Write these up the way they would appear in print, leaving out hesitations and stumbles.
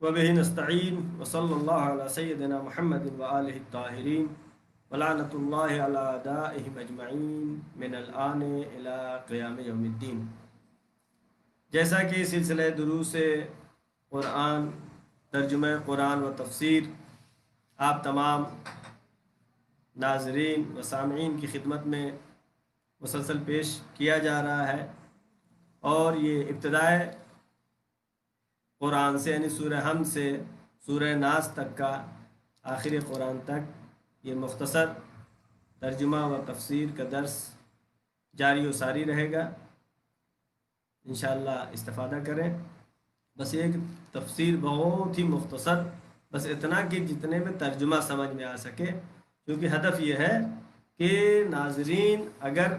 وبه نستعين وصلى الله على سيدنا محمد وآله الطاهرين ولعنة الله على أعدائهم أجمعين من الآن إلى قيام يوم الدين۔ جیسا کہ سلسلہ دروس قرآن، ترجمہ قرآن و تفسیر آپ تمام ناظرین و سامعین کی خدمت میں مسلسل پیش کیا جا رہا ہے، اور یہ ابتدائے قرآن سے یعنی سورہ حمد سے سورہ ناس تک کا آخری قرآن تک یہ مختصر ترجمہ و تفسیر کا درس جاری و ساری رہے گا۔ انشاءاللہ استفادہ کریں۔ بس ایک تفسیر بہت ہی مختصر، بس اتنا کہ جتنے میں ترجمہ سمجھ میں آ سکے، کیونکہ ہدف یہ ہے کہ ناظرین اگر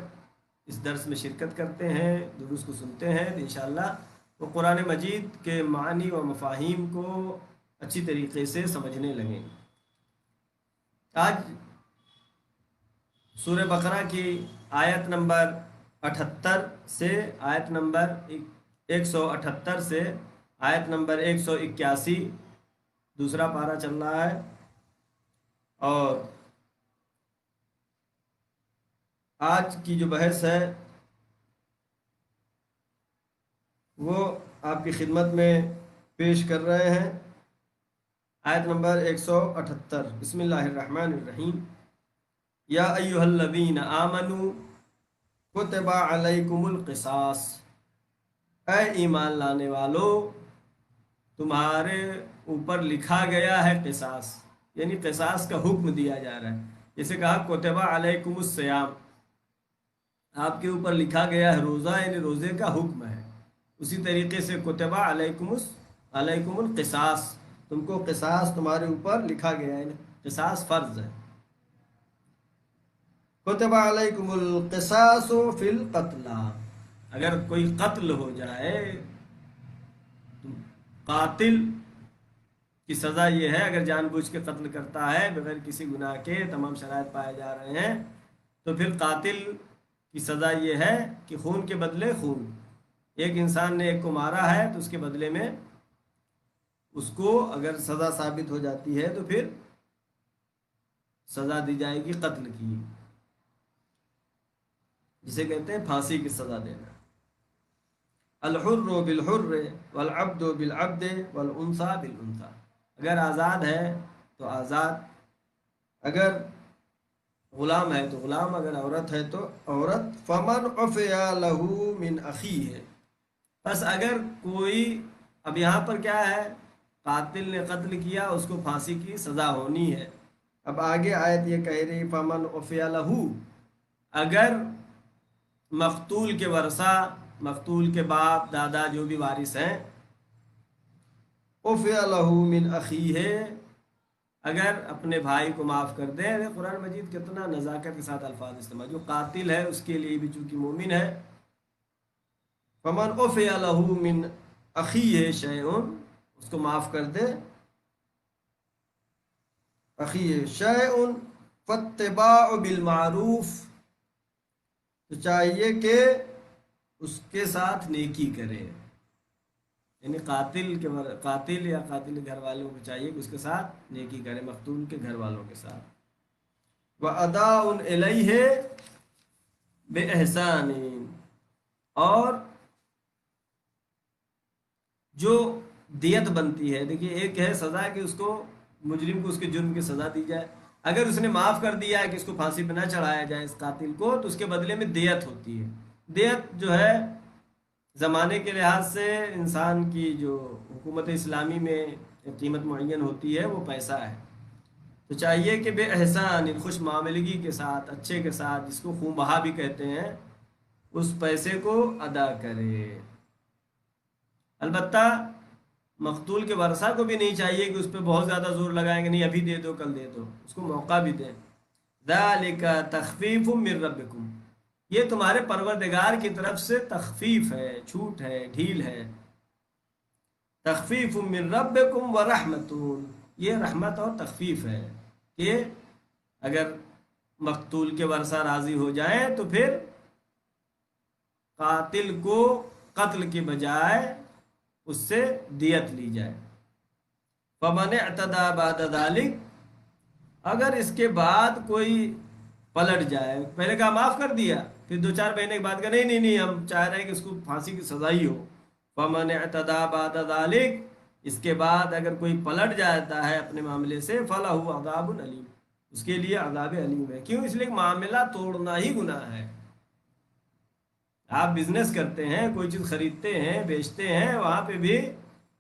اس درس میں شرکت کرتے ہیں، دروس کو سنتے ہیں، تو انشاءاللہ وہ قرآن مجید کے معنی و مفاہیم کو اچھی طریقے سے سمجھنے لگیں۔ آج سورہ بقرہ کی آیت نمبر 78 سے آیت نمبر 178 سے آیت نمبر 181 دوسرا پارہ چل رہا ہے، اور آج کی جو بحث ہے وہ آپ کی خدمت میں پیش کر رہے ہیں۔ آیت نمبر 178، بسم اللہ الرحمن الرحیم۔ یا ایہا الذین آمنوا کتب علیکم القصاص، اے ایمان لانے والو تمہارے اوپر لکھا گیا ہے قصاص، یعنی قصاص کا حکم دیا جا رہا ہے۔ جیسے کہا کتب علیکم الصیام، آپ کے اوپر لکھا گیا ہے روزہ، یعنی روزے کا حکم ہے۔ اسی طریقے سے کتب علیکم القصاص، تم کو قصاص تمہارے اوپر لکھا گیا ہے، قصاص فرض ہے۔ کتب علیکم القصاص فی القتل، اگر کوئی قتل ہو جائے، قاتل کی سزا یہ ہے، اگر جان بوجھ کے قتل کرتا ہے بغیر کسی گناہ کے، تمام شرائط پائے جا رہے ہیں، تو پھر قاتل کی سزا یہ ہے کہ خون کے بدلے خون۔ ایک انسان نے ایک کو مارا ہے تو اس کے بدلے میں اس کو اگر سزا ثابت ہو جاتی ہے تو پھر سزا دی جائے گی قتل کی، جسے کہتے ہیں پھانسی کی سزا دینا۔ الحر بالحر والعبد بالعبد والانثى بالانثى، اگر آزاد ہے تو آزاد، اگر غلام ہے تو غلام، اگر عورت ہے تو عورت۔ فمن عفی له من اخیہ، بس اگر کوئی، اب یہاں پر کیا ہے، قاتل نے قتل کیا، اس کو پھانسی کی سزا ہونی ہے۔ اب آگے آیت یہ کہہ رہی فمن عفی لہ، اگر مقتول کے ورثہ، مقتول کے باپ دادا جو بھی وارث ہیں، عفی لہ من اخیہ، اگر اپنے بھائی کو معاف کر دیں۔ قرآن مجید کتنا نزاکت کے ساتھ الفاظ استعمال، جو قاتل ہے اس کے لیے بھی چونکہ مومن ہے، فمن عفی لہ من اخیہ شیء، اس کو معاف کر دے، اخیہ شیء فاتباع بالمعروف، تو چاہیے کہ اس کے ساتھ نیکی کرے، یعنی قاتل یا قاتل کے گھر والوں کو چاہیے کہ اس کے ساتھ نیکی کرے، مقتول کے گھر والوں کے ساتھ۔ وَأَدَاءٌ إِلَيْهِ بِإِحْسَانٍ، اور جو دیت بنتی ہے، دیکھیے ایک ہے سزا کہ اس کو، مجرم کو اس کے جرم کی سزا دی جائے، اگر اس نے معاف کر دیا ہے کہ اس کو پھانسی پہ نہ چڑھایا جائے اس قاتل کو، تو اس کے بدلے میں دیت ہوتی ہے۔ دیت جو ہے زمانے کے لحاظ سے انسان کی جو حکومت اسلامی میں قیمت معین ہوتی ہے وہ پیسہ ہے، تو چاہیے کہ بے احسان، خوش معاملگی کے ساتھ، اچھے کے ساتھ، جس کو خوں بہا بھی کہتے ہیں، اس پیسے کو ادا کرے۔ البتہ مقتول کے ورثہ کو بھی نہیں چاہیے کہ اس پہ بہت زیادہ زور لگائیں گے، نہیں ابھی دے دو کل دے دو، اس کو موقع بھی دیں۔ ذالک تخفیف من ربکم، یہ تمہارے پروردگار کی طرف سے تخفیف ہے، چھوٹ ہے، ڈھیل ہے۔ تخفیف من ربکم ورحمت، یہ رحمت اور تخفیف ہے کہ اگر مقتول کے ورثہ راضی ہو جائیں تو پھر قاتل کو قتل کے بجائے اس سے دیت لی جائے۔ فمن اعتدى بعد ذلك، اگر اس کے بعد کوئی پلٹ جائے، پہلے کہا معاف کر دیا، پھر 2-4 مہینے کے بعد کہا نہیں نہیں نہیں ہم چاہ رہے ہیں کہ اس کو پھانسی کی سزا ہی ہو، فمن اعتدى بعد ذلك، اس کے بعد اگر کوئی پلٹ جاتا ہے اپنے معاملے سے، فلہ عذاب علیم، اس کے لیے عذاب علیم ہے۔ کیوں؟ اس لیے کہ معاملہ توڑنا ہی گناہ ہے۔ آپ بزنس کرتے ہیں، کوئی چیز خریدتے ہیں بیچتے ہیں، وہاں پہ بھی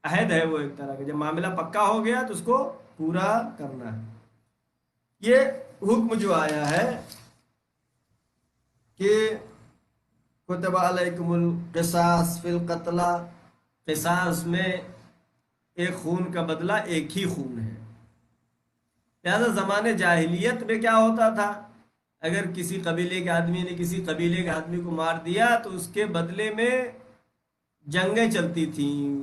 عہد ہے وہ ایک طرح کا، جب معاملہ پکا ہو گیا تو اس کو پورا کرنا ہے۔ یہ حکم جو آیا ہے کہ کتب علیکم القصاص فی القتلى، قصاص میں ایک خون کا بدلہ ایک ہی خون ہے۔ لہذا زمانے جاہلیت میں کیا ہوتا تھا، اگر کسی قبیلے کے آدمی نے کسی قبیلے کے آدمی کو مار دیا تو اس کے بدلے میں جنگیں چلتی تھیں،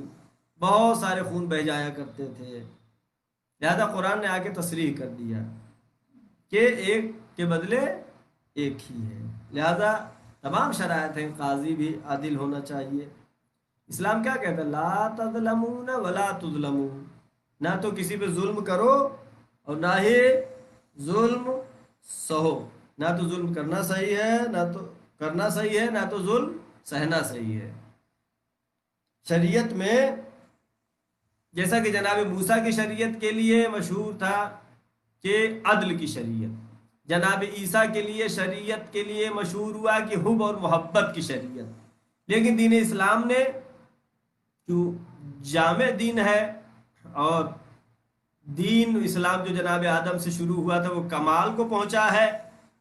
بہت سارے خون بہہ جایا کرتے تھے۔ لہذا قرآن نے آ کے تصریح کر دیا کہ ایک کے بدلے ایک ہی ہے۔ لہذا تمام شرائط ہیں، قاضی بھی عادل ہونا چاہیے۔ اسلام کیا کہتا ہے؟ لا تظلمون ولا تظلمون، نہ تو کسی پہ ظلم کرو اور نہ ہی ظلم سہو، نہ تو ظلم کرنا صحیح ہے نہ تو کرنا صحیح ہے، نہ تو ظلم سہنا صحیح ہے۔ شریعت میں جیسا کہ جناب موسیٰ کی شریعت کے لیے مشہور تھا کہ عدل کی شریعت، جناب عیسیٰ کے لیے شریعت کے لیے مشہور ہوا کہ حب اور محبت کی شریعت، لیکن دین اسلام نے جو جامع دین ہے، اور دین اسلام جو جناب آدم سے شروع ہوا تھا وہ کمال کو پہنچا ہے،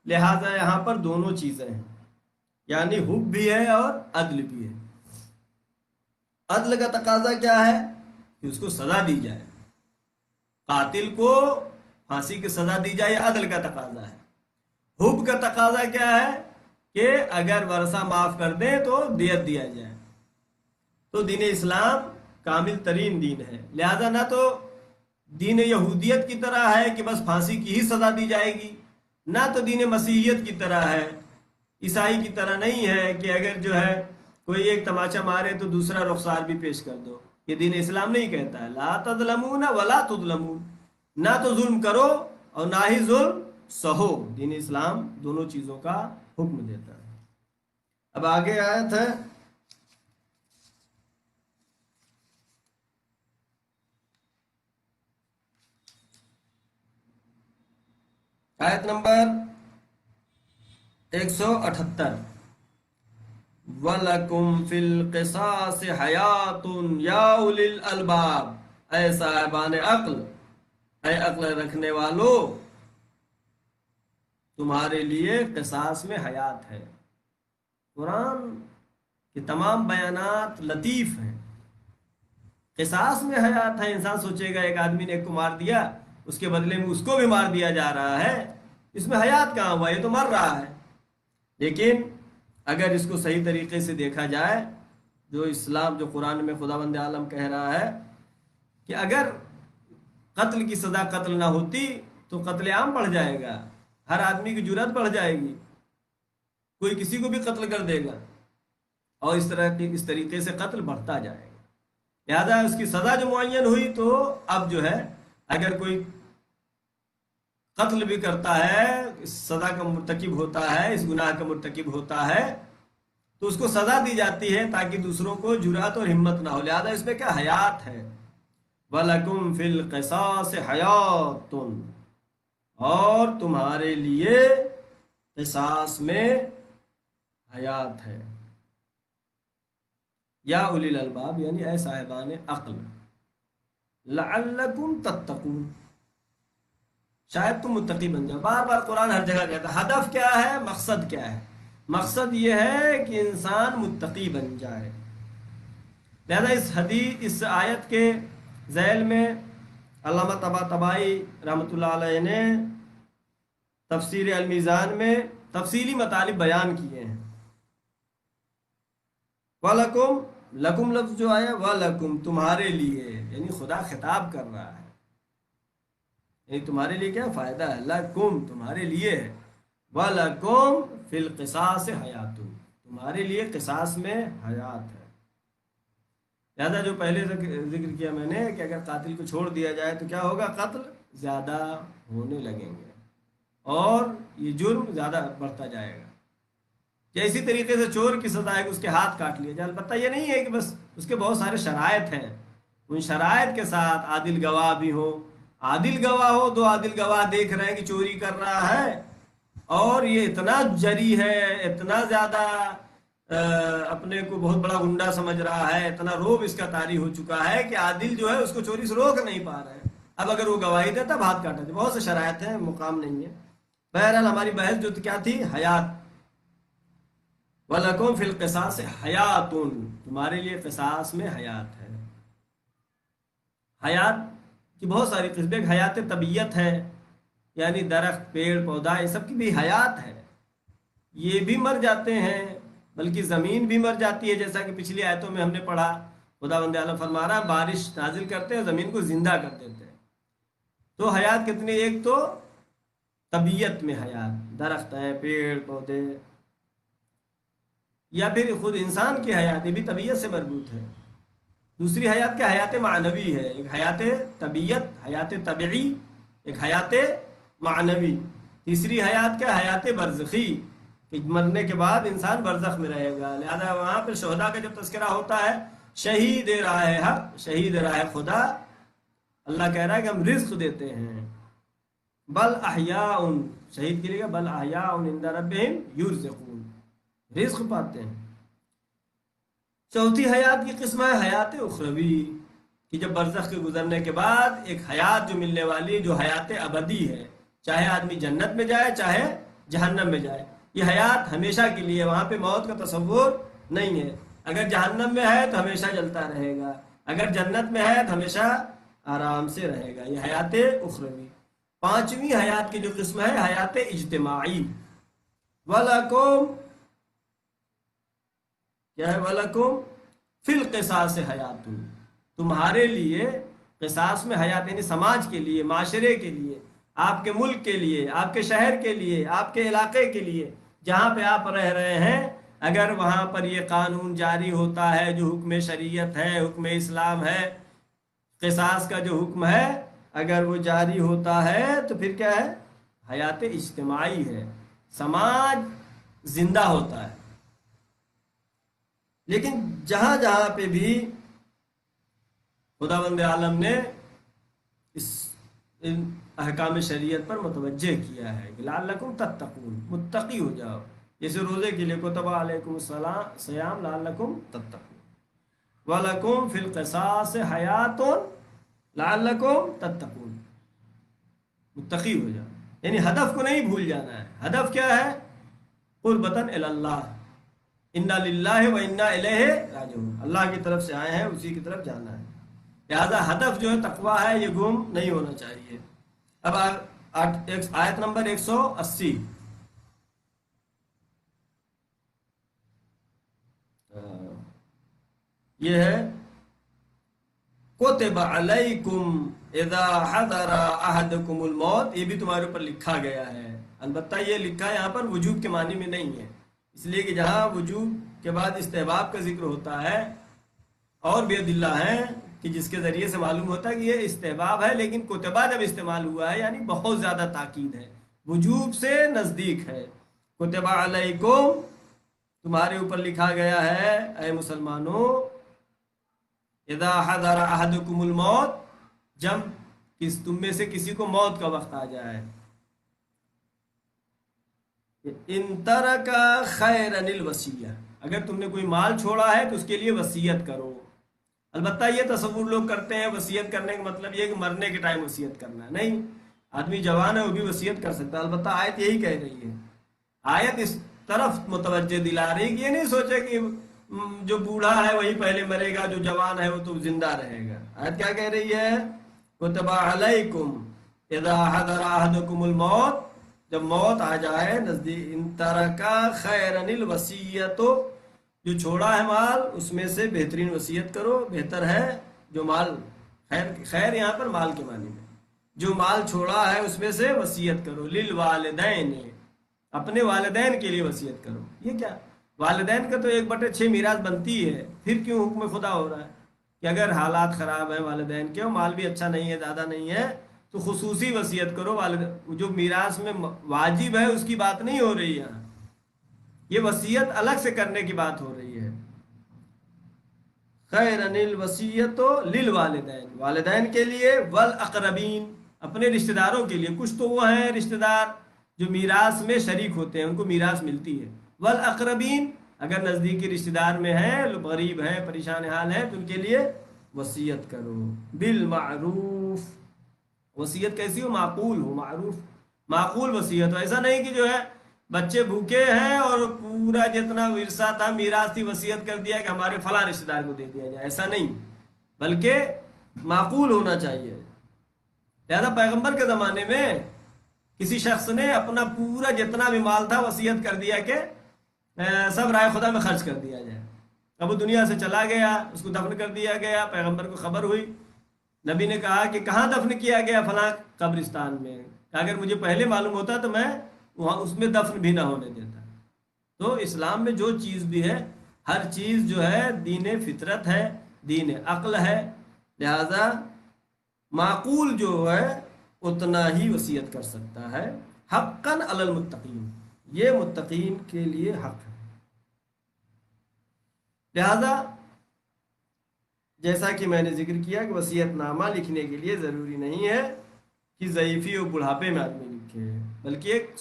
لہذا یہاں پر دونوں چیزیں ہیں، یعنی حب بھی ہے اور عدل بھی ہے۔ عدل کا تقاضا کیا ہے کہ اس کو سزا دی جائے، قاتل کو پھانسی کی سزا دی جائے، عدل کا تقاضا ہے۔ حب کا تقاضا کیا ہے کہ اگر ورثہ معاف کر دیں تو دیت دیا جائے۔ تو دین اسلام کامل ترین دین ہے، لہذا نہ تو دین یہودیت کی طرح ہے کہ بس پھانسی کی ہی سزا دی جائے گی، نہ تو دین مسیحیت کی طرح ہے، عیسائی کی طرح نہیں ہے کہ اگر جو ہے کوئی ایک تماچا مارے تو دوسرا رخسار بھی پیش کر دو۔ یہ دین اسلام نہیں کہتا ہے لا تظلمون ولا تظلمون، نہ تو ظلم کرو اور نہ ہی ظلم سہو۔ دین اسلام دونوں چیزوں کا حکم دیتا ہے۔ اب آگے آیت ہے آیت نمبر 178، وَلَكُمْ فِي الْقِصَاصِ حَيَاتٌ يَا أُولِي الْأَلْبَابِ، اے صاحبان عقل، اے عقل رکھنے والو، تمہارے لیے قصاص میں حیات ہے۔ قرآن کے تمام بیانات لطیف ہیں۔ قصاص میں حیات ہے۔ انسان سوچے گا ایک آدمی نے ایک کو مار دیا، اس کے بدلے میں اس کو بھی مار دیا جا رہا ہے، اس میں حیات کہاں ہوا، یہ تو مر رہا ہے۔ لیکن اگر اس کو صحیح طریقے سے دیکھا جائے، جو اسلام جو قرآن میں خداوند عالم کہہ رہا ہے کہ اگر قتل کی سزا قتل نہ ہوتی تو قتل عام بڑھ جائے گا، ہر آدمی کی جرات بڑھ جائے گی، کوئی کسی کو بھی قتل کر دے گا، اور اس طریقے سے قتل بڑھتا جائے گا۔ لہذا اس کی سزا جو معین ہوئی، تو اب جو ہے اگر کوئی قتل بھی کرتا ہے، اس سزا کا مرتکب ہوتا ہے، اس گناہ کا مرتکب ہوتا ہے، تو اس کو سزا دی جاتی ہے تاکہ دوسروں کو جرات اور ہمت نہ ہو۔ لہذا اس میں کیا حیات ہے، وَلَكُمْ فِي الْقِصَاصِ حَيَاتٌ، اور تمہارے لیے قصاص میں حیات ہے۔ یا اولی الالباب، یعنی اے صاحبان عقل، لعلکم تتقون، شاید تم متقی بن جاؤ۔ بار بار قرآن ہر جگہ کہتا ہے ہدف کیا ہے، مقصد کیا ہے۔ مقصد یہ ہے کہ انسان متقی بن جائے۔ لہذا اس آیت کے ذیل میں علامہ طباطبائی رحمۃ اللہ علیہ نے تفسیر المیزان میں تفصیلی مطالب بیان کیے ہیں۔ وَلَكُمْ، لکم لفظ جو آیا وَلَكُمْ، تمہارے لیے، یعنی خدا خطاب کر رہا ہے، یعنی تمہارے لیے کیا فائدہ ہے، لکم تمہارے لیے ہے، وَلَكُمْ فِي الْقِصَاصِ حَيَاتٌ، تمہارے لیے قصاص میں حیات ہے۔ لہذا جو پہلے ذکر کیا میں نے کہ اگر قاتل کو چھوڑ دیا جائے تو کیا ہوگا، قتل زیادہ ہونے لگیں گے اور یہ جرم زیادہ بڑھتا جائے گا. یا اسی طریقے سے چور کی سزا ہے کہ اس کے ہاتھ کاٹ لیے جائے. البتہ یہ نہیں ہے کہ بس اس کے بہت سارے شرائط ہیں، ان شرائط کے ساتھ عادل گواہ بھی ہو. عادل گواہ ہو، دو عادل گواہ دیکھ رہے ہیں کہ چوری کر رہا ہے اور یہ اتنا جری ہے، اتنا زیادہ اپنے کو بہت بڑا گنڈا سمجھ رہا ہے، اتنا روب اس کا طاری ہو چکا ہے کہ عادل جو ہے اس کو چوری سے روک نہیں پا رہے ہیں. اب اگر وہ گواہی دے تب ہاتھ کاٹا جائے. بہت سے شرائط ہیں، مقام نہیں ہے. بہرحال ہماری بحث جو کیا تھی، حیات. وَلَكُمْ فِي الْقِصَاصِ حَيَاتٌ، تمہارے لیے قصاص میں حیات ہے. حیات کی بہت ساری قسمیں. ایک حیات طبیعت ہے، یعنی درخت، پیڑ پودا، یہ سب کی بھی حیات ہے. یہ بھی مر جاتے ہیں، بلکہ زمین بھی مر جاتی ہے، جیسا کہ پچھلی آیتوں میں ہم نے پڑھا. خداوند عالم فرما رہا ہے بارش نازل کرتے ہیں، زمین کو زندہ کر دیتے ہیں. تو حیات کتنی؟ ایک تو طبیعت میں حیات، درخت ہے، پیڑ پودے، یا پھر خود انسان کی حیات، یہ بھی طبیعت سے مربوط ہے. دوسری حیات کیا؟ حیات معنوی ہے. ایک حیات طبیعت، حیات طبعی، ایک حیات معنوی. تیسری حیات کیا؟ حیات برزخی، کہ مرنے کے بعد انسان برزخ میں رہے گا. لہذا وہاں پہ شہداء کا جب تذکرہ ہوتا ہے، شہید راہ حق، شہید راہ خدا، اللہ کہہ رہا ہے کہ ہم رزق دیتے ہیں. بل احیاء، شہید کے لیے بل احیاء عند ربہم یرزقون، رزق پاتے ہیں. چوتھی حیات کی قسم ہے حیات اخروی، کہ جب برزخ کے گزرنے کے بعد ایک حیات جو ملنے والی، جو حیات ابدی ہے، چاہے آدمی جنت میں جائے چاہے جہنم میں جائے. یہ حیات ہمیشہ کے لیے، وہاں پہ موت کا تصور نہیں ہے. اگر جہنم میں ہے تو ہمیشہ جلتا رہے گا، اگر جنت میں ہے تو ہمیشہ آرام سے رہے گا. یہ حیات اخروی. پانچویں حیات کی جو قسم ہے حیات اجتماعی. وَلَكُمْ، کیا ہے؟ وَلَكُمْ فِي الْقِصَاصِ حَيَاتٌ، تمہارے لیے قصاص میں حیات، یعنی سماج کے لیے، معاشرے کے لیے، آپ کے ملک کے لیے، آپ کے شہر کے لیے، آپ کے علاقے کے لیے، جہاں پہ آپ رہ رہے ہیں، اگر وہاں پر یہ قانون جاری ہوتا ہے جو حکم شریعت ہے، حکم اسلام ہے، قصاص کا جو حکم ہے، اگر وہ جاری ہوتا ہے تو پھر کیا ہے؟ حیات اجتماعی ہے، سماج زندہ ہوتا ہے. لیکن جہاں جہاں پہ بھی خداوند عالم نے اس احکام شریعت پر متوجہ کیا ہے کہ لعلکم تتقون، متقی ہو جاؤ. جیسے روزے کے لیے کتب علیکم الصیام لعلکم تتقون، وَلَكُمْ فِي الْقِصَاصِ حَيَاتٌ لعلکم تتقون، متقی ہو جاؤ. یعنی ہدف کو نہیں بھول جانا ہے. ہدف کیا ہے؟ قربتاً الی اللہ، انا للہ و انا الیہ راجعون، اللہ کی طرف سے آئے ہیں، اسی کی طرف جانا ہے. لہذا ہدف جو ہے تقویٰ ہے، یہ گم نہیں ہونا چاہیے. اب آیت نمبر 180، یہ ہے کتب علیکم اذا حضر احدکم الموت. یہ بھی تمہارے اوپر لکھا گیا ہے. البتہ یہ لکھا یہاں پر وجوب کے معنی میں نہیں ہے، اس لیے کہ جہاں وجوب کے بعد استحباب کا ذکر ہوتا ہے، اور بھی ادلہ ہیں کہ جس کے ذریعے سے معلوم ہوتا ہے کہ یہ استحباب ہے، لیکن کتبہ جب استعمال ہوا ہے یعنی بہت زیادہ تاکید ہے، وجوب سے نزدیک ہے. کتب علیکم، تمہارے اوپر لکھا گیا ہے اے مسلمانوں، اذا حضر احدکم الموت، جب تم میں سے کسی کو موت کا وقت آ جائے، ان ترک خیرا الوصیہ، اگر تم نے کوئی مال چھوڑا ہے تو اس کے لیے وصیت کرو. البتہ یہ تصور لوگ کرتے ہیں وصیت کرنے کا مطلب یہ کہ مرنے کے ٹائم وصیت کرنا ہے. نہیں، آدمی جوان ہے وہ بھی وصیت کر سکتا ہے. البتہ آیت یہی کہہ رہی ہے، آیت اس طرف متوجہ دلا رہی کہ یہ نہیں سوچے کہ جو بوڑھا ہے وہی پہلے مرے گا، جو جوان ہے وہ تو زندہ رہے گا. آیت کیا کہہ رہی ہے؟ کتب علیکم اذا حضر احدکم الموت، جب موت آ جائے نزدیک، ان ترکا خیرا الوصیۃ، جو چھوڑا ہے مال اس میں سے بہترین وصیت کرو. بہتر ہے جو مال، خیر یہاں پر مال کے معنی میں، جو مال چھوڑا ہے اس میں سے وصیت کرو. للوالدین، اپنے والدین کے لیے وصیت کرو. یہ کیا؟ والدین کا تو 1/6 میراث بنتی ہے، پھر کیوں حکم خدا ہو رہا ہے؟ کہ اگر حالات خراب ہیں والدین کے اور مال بھی اچھا نہیں ہے، زیادہ نہیں ہے، تو خصوصی وصیت کرو۔ جو میراث میں واجب ہے اس کی بات نہیں ہو رہی ہے، یہ وصیت الگ سے کرنے کی بات ہو رہی ہے۔ خیرن الوصیت للوالدین، والدین کے لیے، والاقربین، اپنے رشتہ داروں کے لیے۔ کچھ تو وہ ہیں رشتہ دار جو میراث میں شریک ہوتے ہیں، ان کو میراث ملتی ہے۔ والاقربین، اگر نزدیکی رشتہ دار میں ہیں، غریب ہیں، پریشان حال ہیں، تو ان کے لیے وصیت کرو بالمعروف۔ وصیت کیسی ہو؟ معقول ہو، معروف، معقول وصیت ہو۔ ایسا نہیں کہ جو ہے بچے بھوکے ہیں اور پورا جتنا ورثہ تھا میراث تھی وصیت کر دیا کہ ہمارے فلاں رشتہ دار کو دے دیا جائے، ایسا نہیں، بلکہ معقول ہونا چاہیے۔ لہذا پیغمبر کے زمانے میں کسی شخص نے اپنا پورا جتنا بھی مال تھا وصیت کر دیا کہ سب رائے خدا میں خرچ کر دیا جائے۔ اب وہ دنیا سے چلا گیا، اس کو دفن کر دیا گیا، پیغمبر کو خبر ہوئی، نبی نے کہا کہ کہاں دفن کیا گیا؟ فلاں قبرستان میں۔ کہ اگر مجھے پہلے معلوم ہوتا تو میں وہاں اس میں دفن بھی نہ ہونے دیتا۔ تو اسلام میں جو چیز بھی ہے، ہر چیز جو ہے دین فطرت ہے، دین عقل ہے، لہذا معقول جو ہے اتنا ہی وصیت کر سکتا ہے۔ حقاً علی المتقین، یہ متقین کے لیے حق ہے۔ لہذا جیسا کہ میں نے ذکر کیا کہ وصیت نامہ لکھنے کے لیے ضروری نہیں ہے کہ ضعیفی اور بڑھاپے میں آدمی لکھے، بلکہ ایک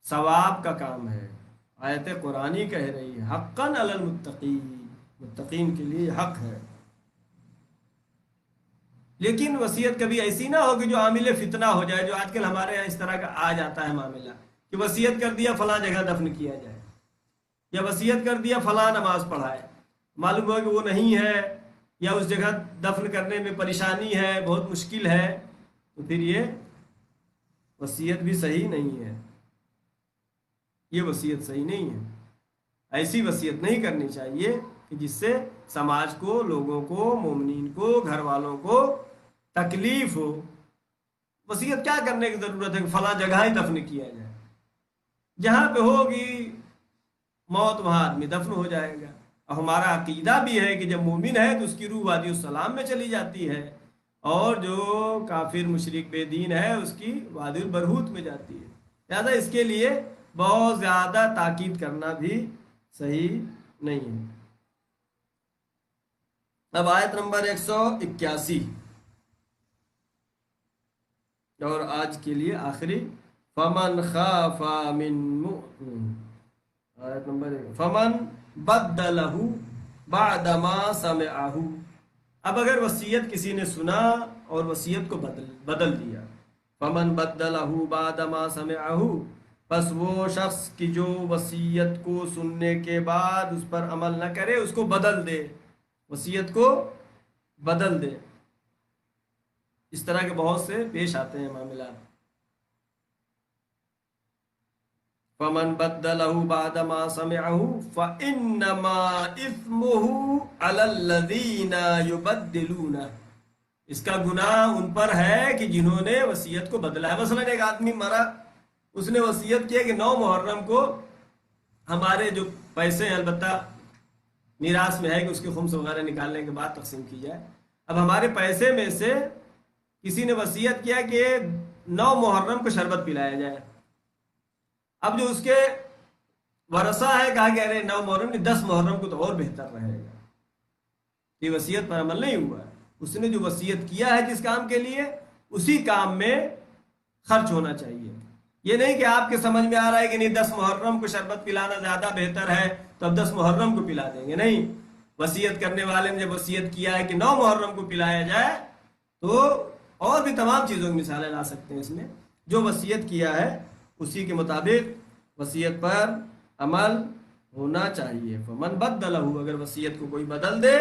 ثواب کا کام ہے۔ آیت قرآنی کہہ رہی ہے حقاً علی المتقین، متقین کے لیے حق ہے۔ لیکن وصیت کبھی ایسی نہ ہو کہ جو عامل فتنہ ہو جائے، جو آج کل ہمارے یہاں اس طرح کا آ جاتا ہے معاملہ کہ وصیت کر دیا فلاں جگہ دفن کیا جائے، یا وصیت کر دیا فلاں نماز پڑھائے، معلوم ہو کہ وہ نہیں ہے یا اس جگہ دفن کرنے میں پریشانی ہے، بہت مشکل ہے، تو پھر یہ وصیت بھی صحیح نہیں ہے، یہ وصیت صحیح نہیں ہے۔ ایسی وصیت نہیں کرنی چاہیے کہ جس سے سماج کو، لوگوں کو، مومنین کو، گھر والوں کو تکلیف ہو۔ وصیت کیا کرنے کی ضرورت ہے کہ فلاں جگہ ہی دفن کیا جائے؟ جہاں پہ ہوگی موت وہاں آدمی دفن ہو جائے گا۔ اور ہمارا عقیدہ بھی ہے کہ جب مومن ہے تو اس کی روح وادی السلام میں چلی جاتی ہے، اور جو کافر مشرک بے دین ہے اس کی وادی البرہوت میں جاتی ہے۔ لہذا اس کے لیے بہت زیادہ تاکید کرنا بھی صحیح نہیں ہے۔ اب آیت نمبر 181 اور آج کے لیے آخری، فمن خاف من آیت نمبر فمن بدلہ بعد ما سمعہ۔ اب اگر وصیت کسی نے سنا اور وصیت کو بدل دیا، فمن بدلہ بعد ما سمعہ، بس وہ شخص کی جو وصیت کو سننے کے بعد اس پر عمل نہ کرے، اس کو بدل دے، وصیت کو بدل دے۔ اس طرح کے بہت سے پیش آتے ہیں معاملات۔ فمن بدلہ بعد ما سمعہ فإنما اثمہ علی الذین یبدلونہ، اس کا گناہ ان پر ہے کہ جنہوں نے وصیت کو بدلا ہے۔ مثلا ایک آدمی مرا، اس نے وصیت کیا کہ 9 محرم کو ہمارے جو پیسے ہیں، البتہ میراث میں ہے کہ اس کے خمس وغیرہ نکالنے کے بعد تقسیم کی جائے۔ اب ہمارے پیسے میں سے کسی نے وصیت کیا کہ 9 محرم کو شربت پلایا جائے۔ اب جو اس کے ورثہ ہے کہا کہ ارے 9 محرم نہیں، 10 محرم کو تو اور بہتر رہے گا۔ یہ وصیت پر عمل نہیں ہوا ہے۔ اس نے جو وصیت کیا ہے جس کام کے لیے، اسی کام میں خرچ ہونا چاہیے۔ یہ نہیں کہ آپ کے سمجھ میں آ رہا ہے کہ نہیں 10 محرم کو شربت پلانا زیادہ بہتر ہے تو اب 10 محرم کو پلا دیں گے، نہیں۔ وصیت کرنے والے نے جب وصیت کیا ہے کہ 9 محرم کو پلایا جائے، تو اور بھی تمام چیزوں کی مثالیں لا سکتے ہیں اس میں۔ جو وصیت کیا ہے اسی کے مطابق وصیت پر عمل ہونا چاہیے۔ فمن بدلہ، اگر وصیت کو کوئی بدل دے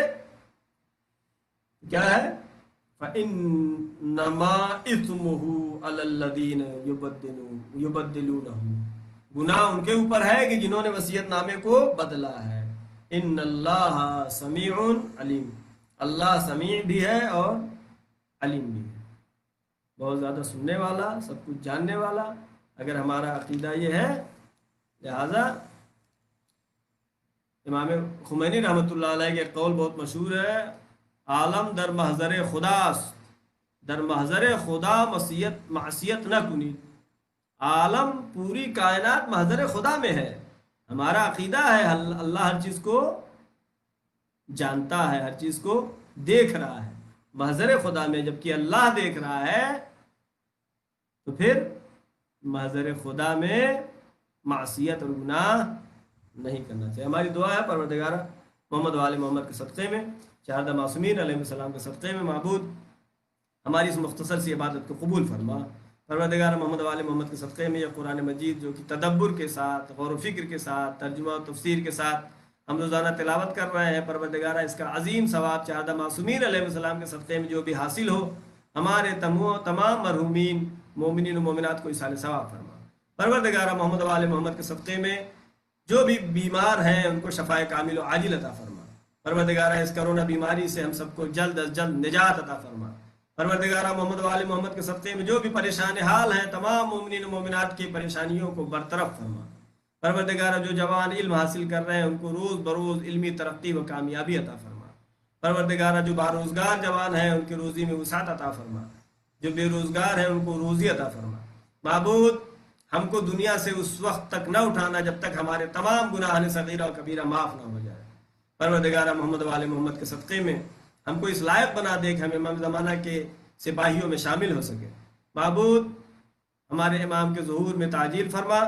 کیا ہے، فإنما اثمہ علی الذین یبدلونہ، گناہ ان کے اوپر ہے کہ جنہوں نے وصیت نامے کو بدلا ہے۔ ان اللہ سمیع علیم، اللہ سمیع بھی ہے اور علیم بھی ہے، بہت زیادہ سننے والا، سب کچھ جاننے والا۔ اگر ہمارا عقیدہ یہ ہے، لہذا امام خمینی رحمۃ اللہ علیہ کے قول بہت مشہور ہے، عالم در محضر خداست، در محضر خدا معصیت نہ کنی. عالم پوری کائنات محضر خدا میں ہے. ہمارا عقیدہ ہے اللہ ہر چیز کو جانتا ہے، ہر چیز کو دیکھ رہا ہے محضر خدا میں. جبکہ اللہ دیکھ رہا ہے تو پھر محضر خدا میں معصیت اور گناہ نہیں کرنا چاہیے. ہماری دعا ہے پروردگار محمد و آل محمد کے صدقے میں، چہارہ معصومین علیہ السلام کے صدقے میں، معبود ہماری اس مختصر سی عبادت کو قبول فرما. پروردگار محمد و آل محمد کے صدقے میں یہ قرآن مجید جو کہ تدبر کے ساتھ، غور و فکر کے ساتھ، ترجمہ و تفسیر کے ساتھ ہم روزانہ تلاوت کر رہے ہیں، پروردگار اس کا عظیم ثواب چہارہ معصومین علیہ السلام کے صدقے میں جو بھی حاصل ہو، ہمارے تمام مرحومین مومنین و مومنات کو اصال ثواب فرما. پروردگار محمد و آل محمد کے صدقے میں جو بھی بیمار ہیں ان کو شفائے کامل و عاجل عطا فرما. پروردگار اس کرونا بیماری سے ہم سب کو جلد از جلد نجات عطا فرما. پروردگار محمد و آل محمد کے صدقے میں جو بھی پریشان حال ہیں تمام مومنین و مومنات کی پریشانیوں کو برطرف فرما. پروردگار جو جوان علم حاصل کر رہے ہیں ان کو روز بروز علمی ترقی و کامیابی عطا فرما. پروردگار جو باروزگار جوان ہیں ان کی روزی میں وسعت عطا فرما. جو بے روزگار ہیں ان کو روزی عطا فرما. معبود ہم کو دنیا سے اس وقت تک نہ اٹھانا جب تک ہمارے تمام گناہ صغیرہ و کبیرہ معاف نہ ہو جائے. پروردگار محمد و آل محمد کے صدقے میں ہم کو اس لائق بنا دے کہ ہم امام زمانہ کے سپاہیوں میں شامل ہو سکے. معبود ہمارے امام کے ظہور میں تعجیل فرما،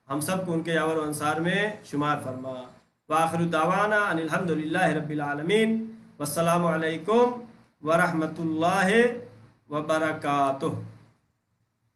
ہم سب کو ان کے یاور و انصار میں شمار فرما. وآخر دعوانا ان الحمدللہ رب العالمین، والسلام علیکم ورحمۃ اللہ وبرکاتہ.